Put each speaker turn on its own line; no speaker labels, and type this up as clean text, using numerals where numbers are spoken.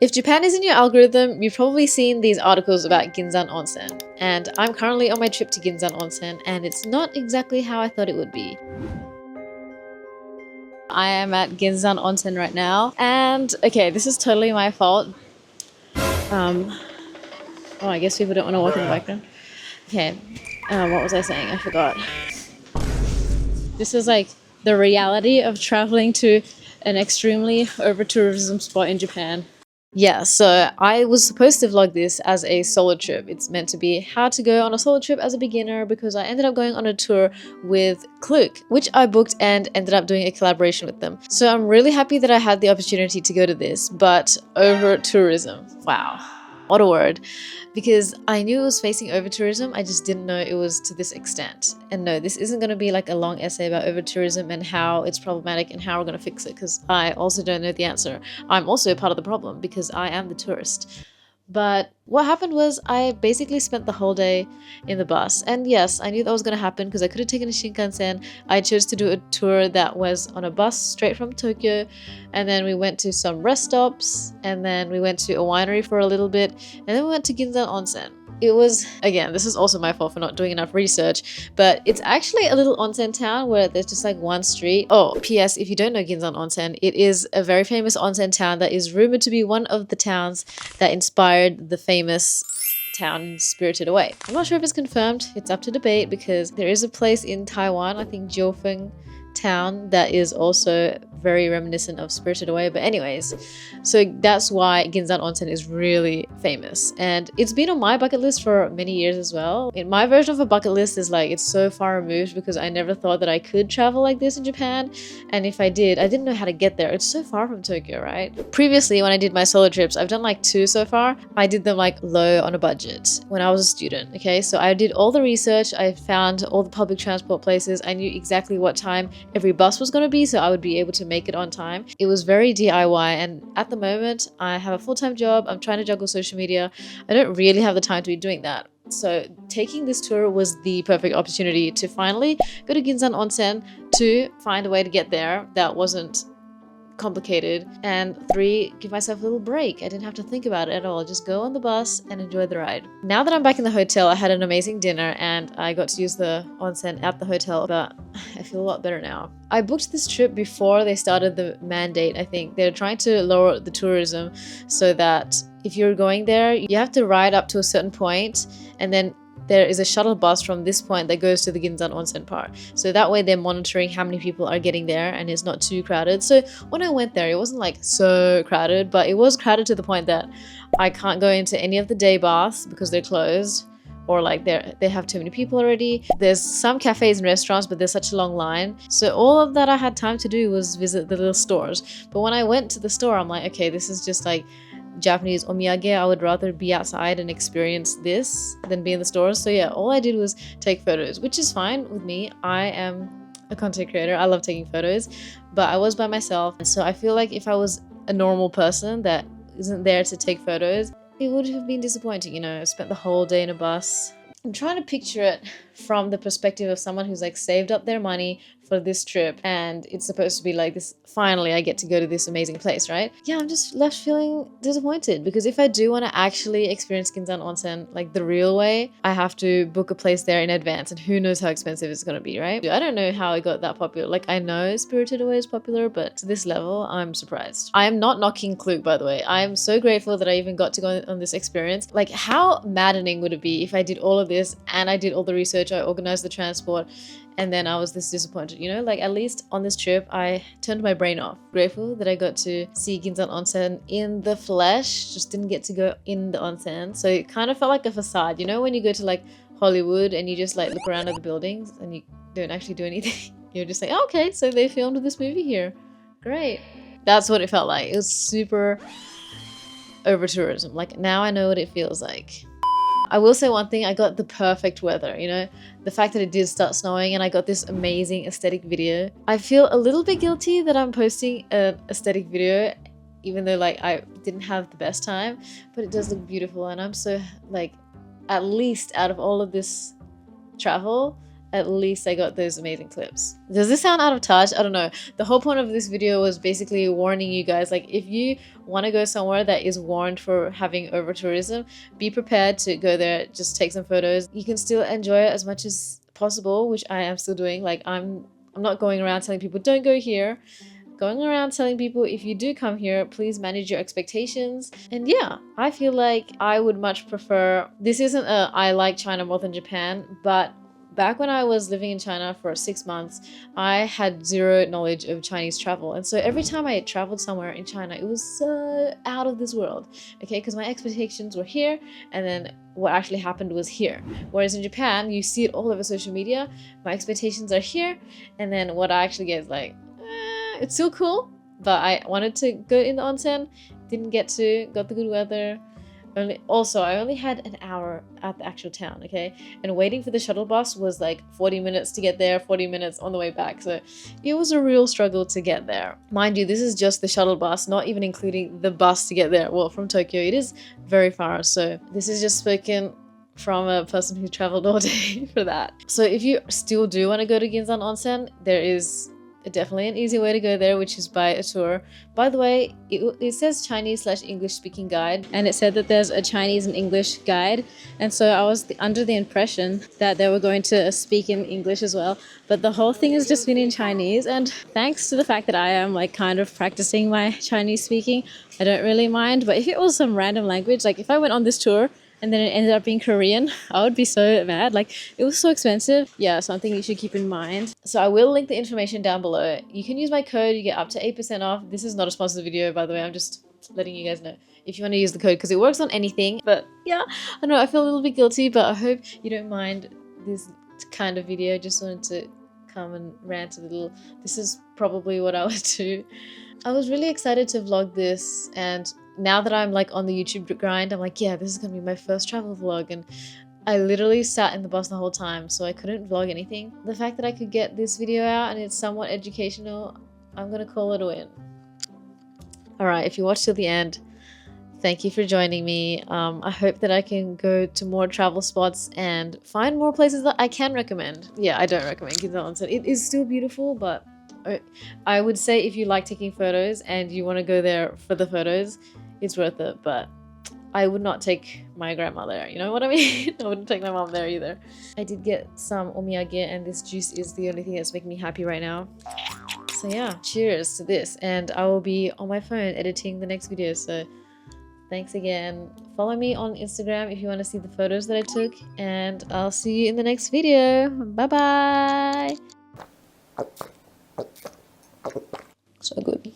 If Japan is in your algorithm, you've probably seen these articles about Ginzan Onsen, and I'm currently on my trip to Ginzan Onsen, and it's not exactly how I thought it would be. I am at Ginzan Onsen right now, and okay, this is totally my fault. Oh, I guess people don't want to walk in the background. Okay, what was I saying? I forgot. This is like the reality of traveling to an extremely over-tourism spot in Japan. Yeah, so I was supposed to vlog this as a solo trip. It's meant to be how to go on a solo trip as a beginner, because I ended up going on a tour with Klook, which I booked and ended up doing a collaboration with them. So I'm really happy that I had the opportunity to go to this, but over tourism. Wow, what a word. Because I knew it was facing over tourism, I just didn't know it was to this extent. And no, this isn't going to be like a long essay about over tourism and how it's problematic and how we're going to fix it, because I also don't know the answer. I'm also a part of the problem because I am the tourist. But what happened was I basically spent the whole day in the bus. And yes, I knew that was going to happen because I could have taken a Shinkansen. I chose to do a tour that was on a bus straight from Tokyo. And then we went to some rest stops. And then we went to a winery for a little bit. And then we went to Ginzan Onsen. It was, again, this is also my fault for not doing enough research, but it's actually a little onsen town where there's just like one street. Oh, P.S. if you don't know Ginzan Onsen, it is a very famous onsen town that is rumored to be one of the towns that inspired the famous town Spirited Away. I'm not sure if it's confirmed. It's up to debate because there is a place in Taiwan, I think Jiufeng town, that is also very reminiscent of Spirited Away. But anyways, so that's why Ginzan Onsen is really famous, and it's been on my bucket list for many years as well. In my version of a bucket list is like, it's so far removed because I never thought that I could travel like this in Japan, and if I did, I didn't know how to get there. It's so far from Tokyo, right? Previously, when I did my solo trips, I've done like 2 so far. I did them like low on a budget when I was a student. Okay, so I did all the research, I found all the public transport places, I knew exactly what time every bus was going to be, so I would be able to make it on time. It was very DIY, and at the moment I have a full-time job. I'm trying to juggle social media. I don't really have the time to be doing that. So taking this tour was the perfect opportunity to finally go to Ginzan Onsen, to find a way to get there that wasn't complicated, and 3, give myself a little break. I didn't have to think about it at all. Just go on the bus and enjoy the ride. Now that I'm back in the hotel, I had an amazing dinner and I got to use the onsen at the hotel, but I feel a lot better now. I booked this trip before they started the mandate. I think they're trying to lower the tourism so that if you're going there, you have to ride up to a certain point, and then there is a shuttle bus from this point that goes to the Ginzan Onsen part. So that way they're monitoring how many people are getting there and it's not too crowded. So when I went there, it wasn't like so crowded, but it was crowded to the point that I can't go into any of the day baths because they're closed, or like they have too many people already. There's some cafes and restaurants, but there's such a long line. So all of that I had time to do was visit the little stores. But when I went to the store, I'm like, okay, this is just like Japanese omiyage. I would rather be outside and experience this than be in the stores. So yeah, all I did was take photos, which is fine with me. I am a content creator. I love taking photos, but I was by myself. And so I feel like if I was a normal person that isn't there to take photos, it would have been disappointing. You know, I spent the whole day in a bus. I'm trying to picture it from the perspective of someone who's like saved up their money for this trip, and it's supposed to be like this, finally I get to go to this amazing place, right? Yeah, I'm just left feeling disappointed, because if I do want to actually experience Ginzan Onsen like the real way, I have to book a place there in advance, and who knows how expensive it's going to be, right? I don't know how it got that popular. Like, I know Spirited Away is popular, but to this level, I'm surprised. I am not knocking Klook, by the way. I am so grateful that I even got to go on this experience. Like, how maddening would it be if I did all of this and I did all the research, I organized the transport, and then I was this disappointed, you know? Like, at least on this trip, I turned my brain off. Grateful that I got to see Ginzan Onsen in the flesh, just didn't get to go in the onsen. So it kind of felt like a facade, you know, when you go to like Hollywood and you just like look around at the buildings and you don't actually do anything. You're just like, oh, okay, so they filmed this movie here. Great. That's what it felt like. It was super over tourism. Like, now I know what it feels like. I will say one thing, I got the perfect weather, you know, the fact that it did start snowing and I got this amazing aesthetic video. I feel a little bit guilty that I'm posting an aesthetic video, even though like I didn't have the best time, but it does look beautiful, and I'm so like, at least out of all of this travel, at least I got those amazing clips. Does this sound out of touch? I don't know. The whole point of this video was basically warning you guys, like if you want to go somewhere that is warned for having over tourism, be prepared to go there, just take some photos. You can still enjoy it as much as possible, which I am still doing. Like I'm not going around telling people don't go here. Going around telling people if you do come here, please manage your expectations. And yeah, I feel like I would much prefer, this isn't a I like China more than Japan, but back when I was living in China for 6 months, I had zero knowledge of Chinese travel. And so every time I traveled somewhere in China, it was so out of this world, okay? Because my expectations were here, and then what actually happened was here. Whereas in Japan, you see it all over social media. My expectations are here, and then what I actually get is like, it's still cool, but I wanted to go in the onsen, didn't get to, got the good weather. I only had an hour at the actual town, okay? And waiting for the shuttle bus was like 40 minutes to get there, 40 minutes on the way back. So it was a real struggle to get there. Mind you, this is just the shuttle bus, not even including the bus to get there. Well, from Tokyo, it is very far. So this is just spoken from a person who traveled all day for that. So if you still do want to go to Ginzan Onsen, there is definitely an easy way to go there, which is by a tour. By the way, it says Chinese/English speaking guide, and it said that there's a Chinese and English guide, and so I was under the impression that they were going to speak in English as well, but the whole thing has just been in Chinese. And thanks to the fact that I am like kind of practicing my Chinese speaking, I don't really mind. But if it was some random language, like if I went on this tour and then it ended up being Korean, I would be so mad. Like, it was so expensive. Yeah, something you should keep in mind. So I will link the information down below. You can use my code, you get up to 8% off. This is not a sponsored video, by the way. I'm just letting you guys know if you want to use the code, because it works on anything. But yeah, I know I feel a little bit guilty, but I hope you don't mind this kind of video. Just wanted to come and rant a little. This is probably what I would do. I was really excited to vlog this, and now that I'm like on the YouTube grind, I'm like, yeah, this is gonna be my first travel vlog. And I literally sat in the bus the whole time, so I couldn't vlog anything. The fact that I could get this video out and it's somewhat educational, I'm gonna call it a win. Alright, if you watched till the end, thank you for joining me. I hope that I can go to more travel spots and find more places that I can recommend. Yeah, I don't recommend Ginzan Onsen. It is still beautiful, but I would say if you like taking photos and you want to go there for the photos, it's worth it. But I would not take my grandma there, you know what I mean? I wouldn't take my mom there either. I did get some omiyage, and this juice is the only thing that's making me happy right now. So yeah, cheers to this, and I will be on my phone editing the next video. So thanks again. Follow me on Instagram if you want to see the photos that I took, and I'll see you in the next video. Bye bye. So good.